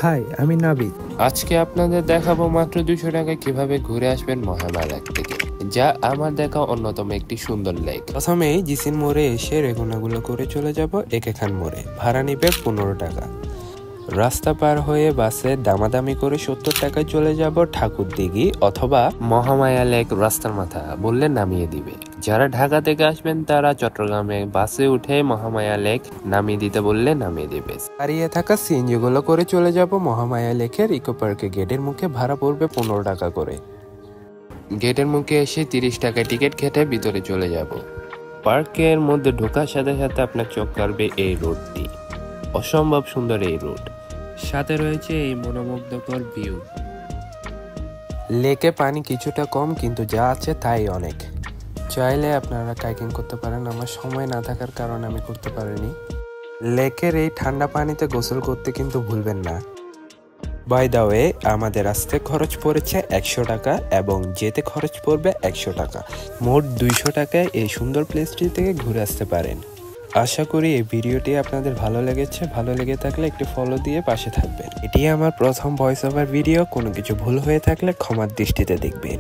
High, আমি নাবিদ। আজকে আপনাদের দেখাবো মাত্র 200 টাকায় কিভাবে ঘুরে আসবেন মহামায়া লেক থেকে, যা আমার দেখা অন্যতম একটি সুন্দর লেক। প্রথমেই জিসিন মোড়ে এসে রেগুনাগুলো করে চলে যাব একে খান মোড়ে। ভাড়া নিবে 15 টাকা। রাস্তা পার হয়ে বাসে দামাদামি করে 70 টাকায় চলে যাব ঠাকুরদিঘি অথবা মহামায়া লেক রাস্তার মাথা বললে নামিয়ে দিবে। যারা ঢাকা থেকে আসবেন তারা চট্টগ্রামে বাসে উঠে মহামায়া লেক নামিয়ে দিতে বললে নামিয়ে দিবে। দাঁড়িয়ে থাকা সিএনজিগুলো করে চলে যাব মহামায়া লেকের ইকো পার্কে। গেটের মুখে ভাড়া পড়বে 15 টাকা করে। গেটের মুখে এসে 30 টাকায় টিকিট কেটে ভিতরে চলে যাব। পার্কের মধ্যে ঢোকার সাথে সাথে আপনার চোখ কাড়বে এই রোডটি। অসম্ভব সুন্দর এই রোড, সাথে রয়েছে এই মনোমুগ্ধকর ভিউ। লেকে পানি কিছুটা কম, কিন্তু যা আছে তাই অনেক। চাইলে আপনারা কাইকিং করতে পারেন। আমার সময় না থাকার কারণে আমি করতে পারিনি। লেকের এই ঠান্ডা পানিতে গোসল করতে কিন্তু ভুলবেন না। বাই দ্য ওয়ে, আমাদের আসতে খরচ পড়েছে 100 টাকা এবং যেতে খরচ পড়বে 100 টাকা। মোট 200 টাকায় এই সুন্দর প্লেসটি থেকে ঘুরে আসতে পারেন। আশা করি এই ভিডিওটি আপনাদের ভালো লেগেছে। ভালো লেগে থাকলে একটি ফলো দিয়ে পাশে থাকবেন। এটি আমার প্রথম ভয়েস ওভার ভিডিও। কোনো কিছু ভুল হয়ে থাকলে ক্ষমার দৃষ্টিতে দেখবেন।